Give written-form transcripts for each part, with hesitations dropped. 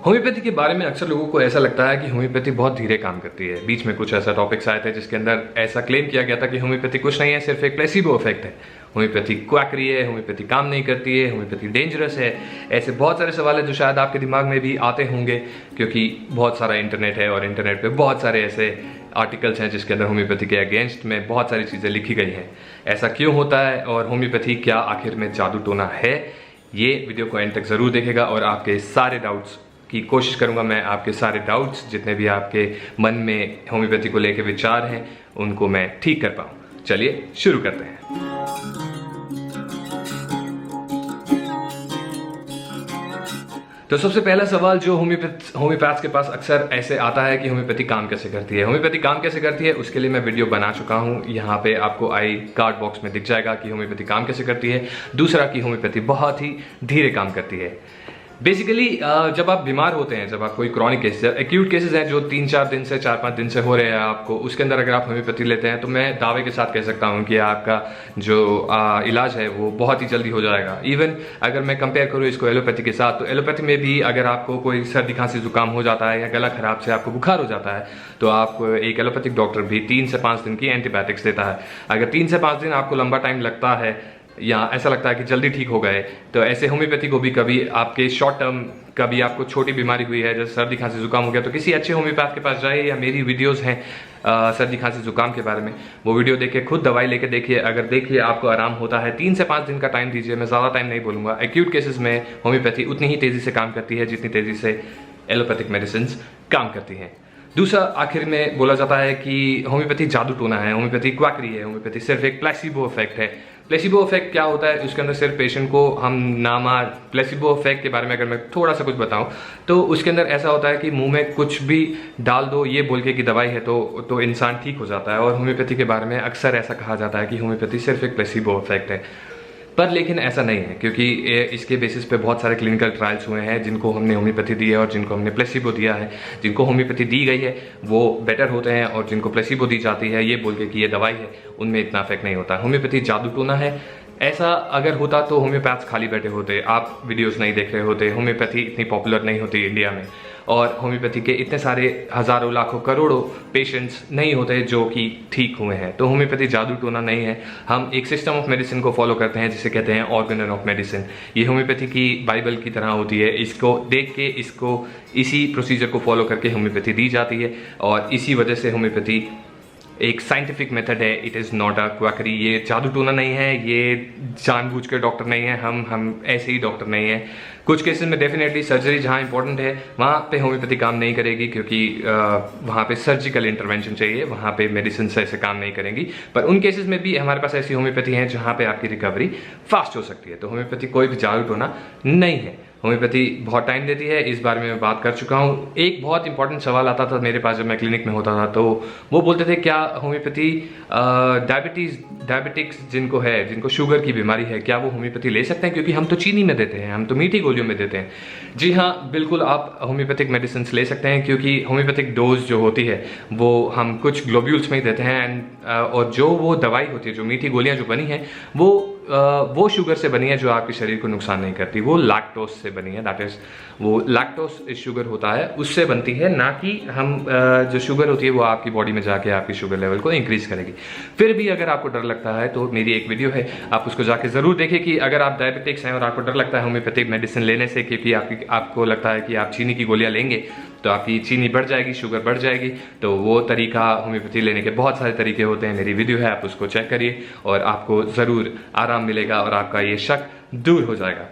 Homeopathy के बारे में अक्सर लोगों को ऐसा लगता है कि होम्योपैथी बहुत धीरे काम करती है। बीच में कुछ ऐसा टॉपिक्स आए थे जिसके अंदर ऐसा क्लेम किया गया था कि होम्योपैथी कुछ नहीं है, सिर्फ एक प्लेसिबो इफेक्ट है, होम्योपैथी क्वैकरी है, होम्योपैथी काम नहीं करती है, होम्योपैथी डेंजरस है। ऐसे बहुत सारे सवाल है जो शायद आपके दिमाग में भी आते होंगे, क्योंकि बहुत सारा इंटरनेट है और इंटरनेट पे बहुत सारे ऐसे आर्टिकल्स हैं जिसके अंदर होम्योपैथी के अगेंस्ट में बहुत सारी चीज़ें लिखी गई हैं। ऐसा क्यों होता है और होम्योपैथी क्या आखिर में जादू टोना है? ये वीडियो को एंड तक ज़रूर देखेगा और आपके सारे डाउट्स की कोशिश करूंगा मैं आपके सारे डाउट्स जितने भी आपके मन में होम्योपैथी को लेकर विचार हैं उनको मैं ठीक कर पाऊं। चलिए शुरू करते हैं। तो सबसे पहला सवाल जो होम्योपैथ्स के पास अक्सर ऐसे आता है कि होम्योपैथी काम कैसे करती है। होम्योपैथी काम कैसे करती है उसके लिए मैं वीडियो बना चुका हूं, यहाँ पे आपको आई कार्ड बॉक्स में दिख जाएगा कि होम्योपैथी काम कैसे करती है। दूसरा कि होम्योपैथी बहुत ही धीरे काम करती है। बेसिकली जब आप बीमार होते हैं, जब आप कोई क्रॉनिक केसेस, एक्यूट केसेस हैं जो 3-4 दिन से 4-5 दिन से हो रहे हैं आपको, उसके अंदर अगर आप होम्योपैथी लेते हैं तो मैं दावे के साथ कह सकता हूं कि आपका जो इलाज है वो बहुत ही जल्दी हो जाएगा। इवन अगर मैं कंपेयर करूं इसको एलोपैथी के साथ, तो एलोपैथी में भी अगर आपको कोई सर्दी खांसी जुकाम हो जाता है या गला खराब से आपको बुखार हो जाता है तो आपको एक एलोपैथिक डॉक्टर भी 3 से 5 दिन की एंटीबायोटिक्स देता है। अगर 3 से 5 दिन आपको लंबा टाइम लगता है या ऐसा लगता है कि जल्दी ठीक हो गए, तो ऐसे होम्योपैथी को भी कभी आपके शॉर्ट टर्म, कभी आपको छोटी बीमारी हुई है जैसे सर्दी खांसी जुकाम हो गया, तो किसी अच्छे होम्योपैथ के पास जाइए या मेरी वीडियोस हैं सर्दी खांसी जुकाम के बारे में, वो वीडियो देखिए, खुद दवाई लेके देखिए। अगर देखिए आपको आराम होता है, 3 से 5 दिन का टाइम दीजिए, मैं ज़्यादा टाइम नहीं बोलूँगा। एक्यूट केसेस में होम्योपैथी उतनी ही तेज़ी से काम करती है जितनी तेज़ी से एलोपैथिक मेडिसिन काम करती हैं। दूसरा, आखिर में बोला जाता है कि होम्योपैथी जादू टोना है, होम्योपैथी क्वैकरी है, होम्योपैथी सिर्फ एक प्लेसिबो इफेक्ट है। प्लेसिबो इफेक्ट क्या होता है? उसके अंदर सिर्फ पेशेंट को हम नामार प्लेसिबो इफेक्ट के बारे में अगर मैं थोड़ा सा कुछ बताऊं तो उसके अंदर ऐसा होता है कि मुंह में कुछ भी डाल दो ये बोल के कि दवाई है तो इंसान ठीक हो जाता है। और होम्योपैथी के बारे में अक्सर ऐसा कहा जाता है कि होम्योपैथी सिर्फ एक प्लेसिबो इफेक्ट है, पर लेकिन ऐसा नहीं है, क्योंकि इसके बेसिस पे बहुत सारे क्लिनिकल ट्रायल्स हुए हैं जिनको हमने होम्योपैथी दी है और जिनको हमने प्लेसिबो दिया है। जिनको होम्योपैथी दी गई है वो बेटर होते हैं और जिनको प्लेसिबो दी जाती है ये बोल के कि ये दवाई है, उनमें इतना इफेक्ट नहीं होता। होम्योपैथी जादू टोना है। ऐसा अगर होता तो होम्योपैथ्स खाली बैठे होते, आप वीडियोस नहीं देख रहे होते, होम्योपैथी इतनी पॉपुलर नहीं होती इंडिया में, और होम्योपैथी के इतने सारे हज़ारों लाखों करोड़ों पेशेंट्स नहीं होते जो कि ठीक हुए हैं। तो होम्योपैथी जादू टोना नहीं है। हम एक सिस्टम ऑफ मेडिसिन को फॉलो करते हैं जिसे कहते हैं ऑर्गेनन ऑफ मेडिसिन। ये होम्योपैथी की बाइबल की तरह होती है। इसको देख के, इसको इसी प्रोसीजर को फॉलो करके होम्योपैथी दी जाती है और इसी वजह से होम्योपैथी एक साइंटिफिक मेथड है। It is not a quackery. ये जादू टोना नहीं है, ये जानबूझ के डॉक्टर नहीं है, हम ऐसे ही डॉक्टर नहीं है। कुछ केसेस में डेफिनेटली सर्जरी जहाँ इंपॉर्टेंट है वहाँ पे होम्योपैथी काम नहीं करेगी, क्योंकि वहाँ पे सर्जिकल इंटरवेंशन चाहिए, वहाँ पे मेडिसिन से ऐसे काम नहीं करेंगी। पर उन केसेस में भी हमारे पास ऐसी होम्योपैथी है जहाँ पे आपकी रिकवरी फास्ट हो सकती है। तो होम्योपैथी कोई भी जादू टोना नहीं है। होम्योपैथी बहुत टाइम देती है, इस बारे में मैं बात कर चुका हूँ। एक बहुत इंपॉर्टेंट सवाल आता था मेरे पास जब मैं क्लिनिक में होता था, तो वो बोलते थे क्या होम्योपैथी डायबिटिक्स जिनको है, जिनको शुगर की बीमारी है, क्या वो होम्योपैथी ले सकते हैं? क्योंकि हम तो चीनी में देते हैं, हम तो मीठी गोलियों में देते हैं। जी हाँ, बिल्कुल आप होम्योपैथिक मेडिसिन ले सकते हैं, क्योंकि होम्योपैथिक डोज जो होती है वो हम कुछ ग्लोब्यूल्स में ही देते हैं। और जो वो दवाई होती है, जो मीठी गोलियाँ जो बनी हैं वो शुगर से बनी है जो आपके शरीर को नुकसान नहीं करती। वो लैक्टोस से बनी है, दैट इज वो लैक्टोस शुगर होता है, उससे बनती है, ना कि हम जो शुगर होती है वो आपकी बॉडी में जाके आपकी शुगर लेवल को इंक्रीज करेगी। फिर भी अगर आपको डर लगता है तो मेरी एक वीडियो है, आप उसको जाके जरूर देखें कि अगर आप डायबिटिक्स हैं और आपको डर लगता है होम्योपैथिक मेडिसिन लेने से, क्योंकि आपको लगता है कि आप चीनी की गोलियां लेंगे तो आपकी चीनी बढ़ जाएगी, शुगर बढ़ जाएगी, तो वो तरीका होम्योपैथी लेने के बहुत सारे तरीके होते हैं। मेरी वीडियो है, आप उसको चेक करिए और आपको ज़रूर आराम मिलेगा और आपका ये शक दूर हो जाएगा।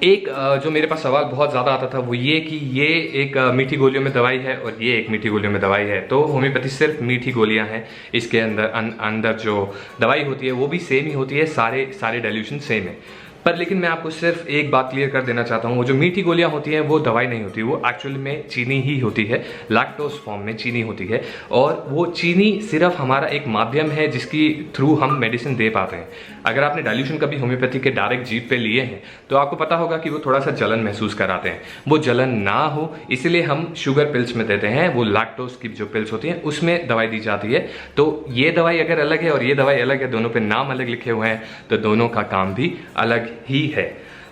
एक जो मेरे पास सवाल बहुत ज़्यादा आता था वो ये कि ये एक मीठी गोलियों में दवाई है और ये एक मीठी गोलियों में दवाई है, तो होम्योपैथी सिर्फ मीठी गोलियां हैं, इसके अंदर जो दवाई होती है वो भी सेम ही होती है, सारे डाइल्यूशन सेम है। पर लेकिन मैं आपको सिर्फ एक बात क्लियर कर देना चाहता हूँ, वो जो मीठी गोलियां होती हैं वो दवाई नहीं होती, वो एक्चुअल में चीनी ही होती है, लैक्टोज फॉर्म में चीनी होती है। और वो चीनी सिर्फ हमारा एक माध्यम है जिसकी थ्रू हम मेडिसिन दे पाते हैं। अगर आपने डाइल्यूशन कभी होम्योपैथी के डायरेक्ट जीभ पे लिए हैं तो आपको पता होगा कि वो थोड़ा सा जलन महसूस कराते हैं। वो जलन ना हो इसलिए हम शुगर पिल्स में देते हैं, वो लैक्टोज की जो पिल्स होती हैं उसमें दवाई दी जाती है। तो ये दवाई अगर अलग है और ये दवाई अलग है, दोनों पे नाम अलग लिखे हुए हैं, तो दोनों का काम भी अलग ही है।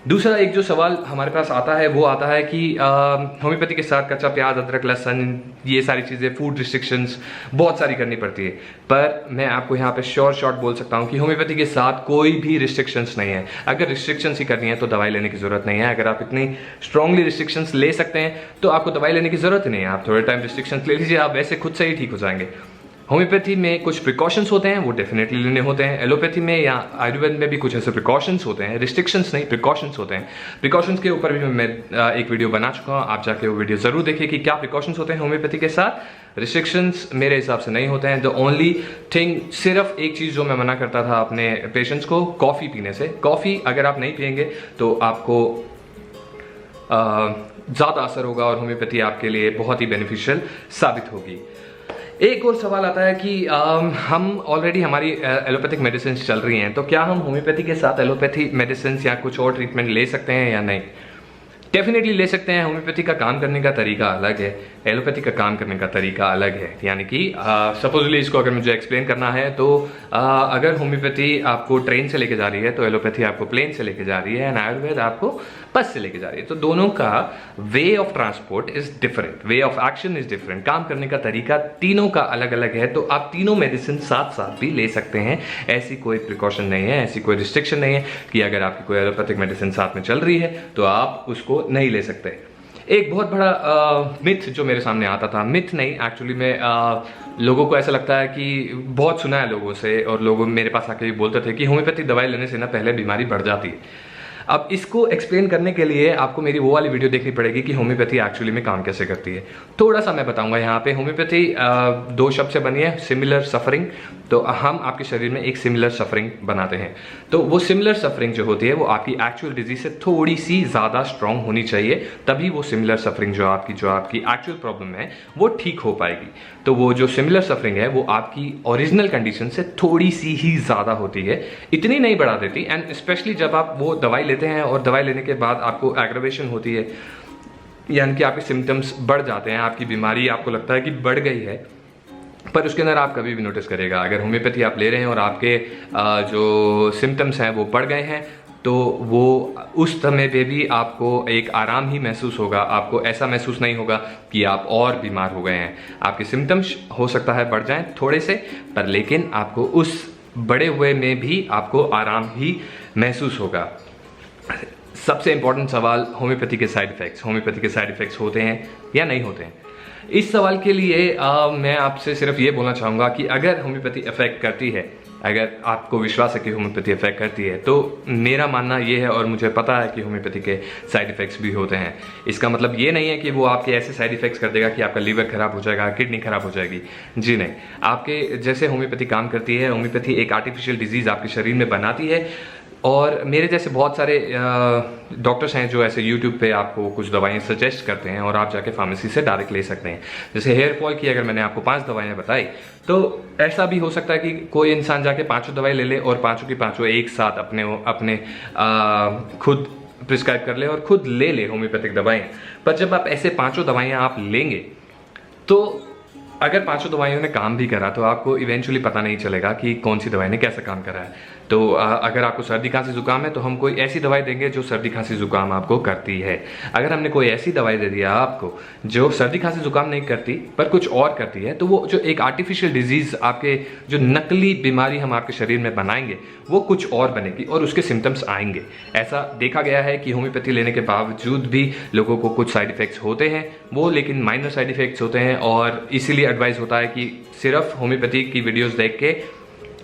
दूसरा एक जो सवाल हमारे पास आता है वो आता है कि होम्योपैथी के साथ कच्चा प्याज, अदरक, लहसुन, ये सारी चीज़ें, फूड रिस्ट्रिक्शंस बहुत सारी करनी पड़ती है। पर मैं आपको यहाँ पे शॉर्ट बोल सकता हूँ कि होम्योपैथी के साथ कोई भी रिस्ट्रिक्शंस नहीं है। अगर रिस्ट्रिक्शंस ही करनी है तो दवाई लेने की ज़रूरत नहीं है। अगर आप इतनी स्ट्रांगली रिस्ट्रिक्शंस ले सकते हैं तो आपको दवाई लेने की ज़रूरत ही नहीं है। आप थोड़े टाइम रिस्ट्रिक्शंस ले लीजिए, आप वैसे खुद से ही ठीक हो जाएंगे। होम्योपैथी में कुछ प्रिकॉशंस होते हैं, वो डेफिनेटली लेने होते हैं। एलोपैथी में या आयुर्वेद में भी कुछ ऐसे प्रिकॉशंस होते हैं, रिस्ट्रिक्शंस नहीं, प्रिकॉशंस होते हैं। प्रिकॉशंस के ऊपर भी मैं एक वीडियो बना चुका हूँ, आप जाके वो वीडियो जरूर देखिए कि क्या प्रिकॉशंस होते हैं होम्योपैथी के साथ। रिस्ट्रिक्शंस मेरे हिसाब से नहीं होते हैं। द ओनली थिंग, सिर्फ एक चीज़ जो मैं मना करता था अपने पेशेंट्स को, कॉफ़ी पीने से। कॉफ़ी अगर आप नहीं पियेंगे तो आपको ज़्यादा असर होगा और होम्योपैथी आपके लिए बहुत ही बेनिफिशियल साबित होगी। एक और सवाल आता है कि हम ऑलरेडी हमारी एलोपैथिक मेडिसिन चल रही हैं, तो क्या हम होम्योपैथी के साथ एलोपैथी मेडिसिन या कुछ और ट्रीटमेंट ले सकते हैं या नहीं? डेफिनेटली ले सकते हैं। होम्योपैथी का काम करने का तरीका अलग है, एलोपैथी का काम करने का तरीका अलग है। यानी कि सपोजली इसको अगर मुझे एक्सप्लेन करना है तो अगर होम्योपैथी आपको ट्रेन से लेके जा रही है तो एलोपैथी आपको प्लेन से लेके जा रही है, एंड आयुर्वेद आपको बस से लेके जा रही है। तो दोनों का way of transport is different, way of action is different, काम करने का तरीका तीनों का अलग अलग है। तो आप तीनों मेडिसिन साथ साथ भी ले सकते हैं। ऐसी कोई प्रिकॉशन नहीं है, ऐसी कोई रिस्ट्रिक्शन नहीं है कि अगर आपकी कोई एलोपैथिक मेडिसिन साथ में चल रही है तो आप उसको नहीं ले सकते। एक बहुत बड़ा मिथ जो मेरे सामने आता था, मिथ नहीं एक्चुअली में, लोगों को ऐसा लगता है कि बहुत सुना है लोगों से, और लोग मेरे पास आके बोलते थे कि होम्योपैथिक दवाई लेने से ना पहले बीमारी बढ़ जाती है। अब इसको एक्सप्लेन करने के लिए आपको मेरी वो वाली वीडियो देखनी पड़ेगी कि होम्योपैथी एक्चुअली में काम कैसे करती है। थोड़ा सा मैं बताऊंगा यहाँ पे। होम्योपैथी दो शब्द से बनी है, सिमिलर सफरिंग। तो हम आपके शरीर में एक सिमिलर सफरिंग बनाते हैं, तो वो सिमिलर सफरिंग जो होती है वो आपकी एक्चुअल डिजीज से थोड़ी सी ज़्यादा स्ट्रांग होनी चाहिए, तभी वो सिमिलर सफरिंग जो आपकी एक्चुअल प्रॉब्लम है वो ठीक हो पाएगी। तो वो जो सिमिलर सफरिंग है वो आपकी ओरिजिनल कंडीशन से थोड़ी सी ही ज़्यादा होती है, इतनी नहीं बढ़ा देती। एंड स्पेशली जब आप वो दवाई लेते हैं और दवाई लेने के बाद आपको एग्रावेशन होती है, यानी कि आपके सिम्टम्स बढ़ जाते हैं, आपकी बीमारी आपको लगता है कि बढ़ गई है, पर उसके अंदर आप कभी भी नोटिस करेगा अगर होम्योपैथी आप ले रहे हैं और आपके जो सिम्टम्स हैं वो बढ़ गए हैं, तो वो उस समय पे भी आपको एक आराम ही महसूस होगा। आपको ऐसा महसूस नहीं होगा कि आप और बीमार हो गए हैं। आपके सिम्टम्स हो सकता है बढ़ जाएं थोड़े से, पर लेकिन आपको उस बड़े हुए में भी आपको आराम ही महसूस होगा। सबसे इंपॉर्टेंट सवाल, होम्योपैथी के साइड इफेक्ट्स। होम्योपैथी के साइड इफेक्ट्स होते हैं या नहीं होते हैं? इस सवाल के लिए मैं आपसे सिर्फ ये बोलना चाहूँगा कि अगर होम्योपैथी इफेक्ट करती है, अगर आपको विश्वास है कि होम्योपैथी इफेक्ट करती है, तो मेरा मानना ये है और मुझे पता है कि होम्योपैथी के साइड इफेक्ट्स भी होते हैं। इसका मतलब ये नहीं है कि वो आपके ऐसे साइड इफेक्ट्स कर देगा कि आपका लीवर खराब हो जाएगा, किडनी खराब हो जाएगी। जी नहीं, आपके जैसे होम्योपैथी काम करती है, होम्योपैथी एक आर्टिफिशियल डिजीज़ आपके शरीर में बनाती है। और मेरे जैसे बहुत सारे डॉक्टर्स हैं जो ऐसे यूट्यूब पे आपको कुछ दवाएं सजेस्ट करते हैं और आप जाके फार्मेसी से डायरेक्ट ले सकते हैं। जैसे हेयर फॉल की अगर मैंने आपको 5 दवाएं बताई, तो ऐसा भी हो सकता है कि कोई इंसान जाके 5 दवाई ले ले और 5 की 5 एक साथ अपने खुद प्रिस्क्राइब कर ले और खुद ले ले होम्योपैथिक दवाएं। पर जब आप ऐसे 5 दवाइयाँ आप लेंगे, तो अगर 5 दवाइयों ने काम भी करा तो आपको इवेंचुअली पता नहीं चलेगा कि कौन सी दवाई ने कैसा काम करा है। तो अगर आपको सर्दी खांसी जुकाम है तो हम कोई ऐसी दवाई देंगे जो सर्दी खांसी जुकाम आपको करती है। अगर हमने कोई ऐसी दवाई दे दिया आपको जो सर्दी खांसी जुकाम नहीं करती पर कुछ और करती है, तो वो जो एक आर्टिफिशियल डिजीज, आपके जो नकली बीमारी हम आपके शरीर में बनाएंगे, वो कुछ और बनेगी और उसके सिम्टम्स आएंगे। ऐसा देखा गया है कि होम्योपैथी लेने के बावजूद भी लोगों को कुछ साइड इफेक्ट्स होते हैं, वो लेकिन माइनर साइड इफेक्ट्स होते हैं। और इसीलिए एडवाइस होता है कि सिर्फ होम्योपैथी की वीडियोस देख के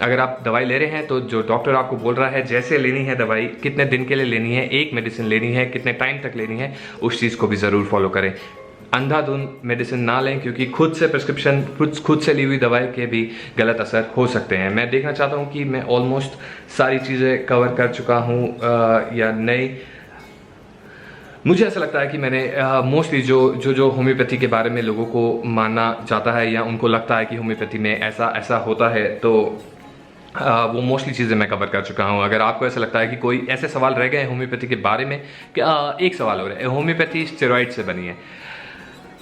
अगर आप दवाई ले रहे हैं तो जो डॉक्टर आपको बोल रहा है जैसे लेनी है दवाई, कितने दिन के लिए लेनी है, एक मेडिसिन लेनी है, कितने टाइम तक लेनी है, उस चीज़ को भी ज़रूर फॉलो करें। अंधाधुंध मेडिसिन ना लें, क्योंकि खुद से प्रिस्क्रिप्शन, खुद से ली हुई दवाई के भी गलत असर हो सकते हैं। मैं देखना चाहता हूँ कि मैं ऑलमोस्ट सारी चीज़ें कवर कर चुका हूँ या नहीं। मुझे ऐसा लगता है कि मैंने मोस्टली जो होम्योपैथी के बारे में लोगों को मानना जाता है या उनको लगता है कि होम्योपैथी में ऐसा होता है, तो वो मोस्टली चीज़ें मैं कवर कर चुका हूँ। अगर आपको ऐसा लगता है कि कोई ऐसे सवाल रह गए होम्योपैथी के बारे में, कि एक सवाल हो रहा है, होम्योपैथी स्टेरॉइड से बनी है।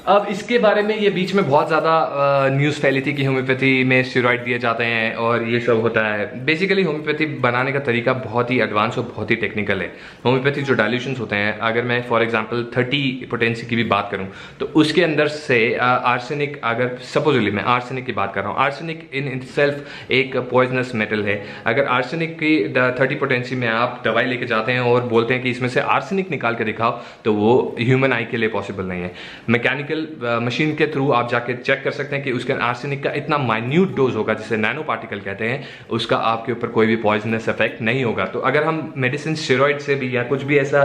अब इसके बारे में ये बीच में बहुत ज़्यादा न्यूज़ फैली थी कि होम्योपैथी में स्टेरॉइड दिए जाते हैं और ये सब होता है। बेसिकली होम्योपैथी बनाने का तरीका बहुत ही एडवांस और बहुत ही टेक्निकल है। होम्योपैथी जो डाइल्यूशंस होते हैं, अगर मैं फॉर एग्जांपल 30 पोटेंसी की भी बात करूं तो उसके अंदर से आर्सेनिक, अगर सपोजली मैं आर्सेनिक की बात कर रहा हूँ, आर्सेनिक इन इटसेल्फ एक पॉइजनस मेटल है। अगर आर्सेनिक की 30 पोटेंसी में आप दवाई लेके जाते हैं और बोलते हैं कि इसमें से आर्सेनिक निकाल के दिखाओ, तो वो ह्यूमन आई के लिए पॉसिबल नहीं है। मैकेनिकल मशीन के थ्रू आप जाके चेक कर सकते हैं कि उसके आर्सेनिक का इतना माइन्यूट डोज होगा, जिसे नैनो पार्टिकल कहते हैं, उसका आपके ऊपर कोई भी पॉइजनस इफेक्ट नहीं होगा। तो अगर हम मेडिसिन स्टेरॉइड से भी या कुछ भी ऐसा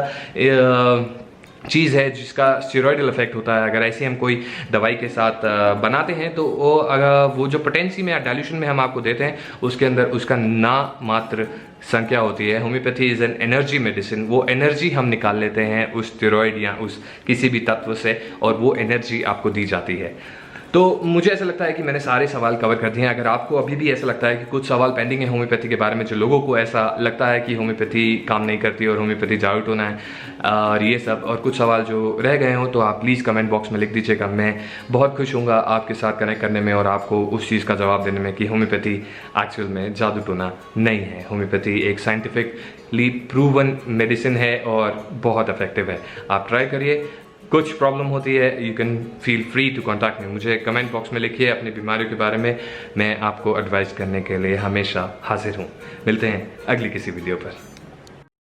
चीज़ है जिसका स्टेरॉइडल इफेक्ट होता है, अगर ऐसे हम कोई दवाई के साथ बनाते हैं, तो वो जो पोटेंसी में या डाइल्यूशन में हम आपको देते हैं, उसके अंदर उसका ना मात्र संख्या होती है। Homeopathy is an energy medicine. वो एनर्जी हम निकाल लेते हैं उस स्टेरॉइड या उस किसी भी तत्व से, और वो एनर्जी आपको दी जाती है। तो मुझे ऐसा लगता है कि मैंने सारे सवाल कवर कर दिए हैं। अगर आपको अभी भी ऐसा लगता है कि कुछ सवाल पेंडिंग है होम्योपैथी के बारे में, जो लोगों को ऐसा लगता है कि होम्योपैथी काम नहीं करती और होम्योपैथी जादू टोना है और ये सब, और कुछ सवाल जो रह गए हों, तो आप प्लीज़ कमेंट बॉक्स में लिख दीजिएगा। मैं बहुत खुश हूँगा आपके साथ कनेक्ट करने में और आपको उस चीज़ का जवाब देने में कि होम्योपैथी एक्चुअल में जादू टोना नहीं है। होम्योपैथी एक साइंटिफिकली प्रूवन मेडिसिन है और बहुत इफेक्टिव है। आप ट्राई करिए। कुछ प्रॉब्लम होती है, you can feel free to contact me. मुझे कमेंट बॉक्स में लिखिए अपनी बीमारियों के बारे में। मैं आपको एडवाइस करने के लिए हमेशा हाजिर हूँ। मिलते हैं अगली किसी वीडियो पर।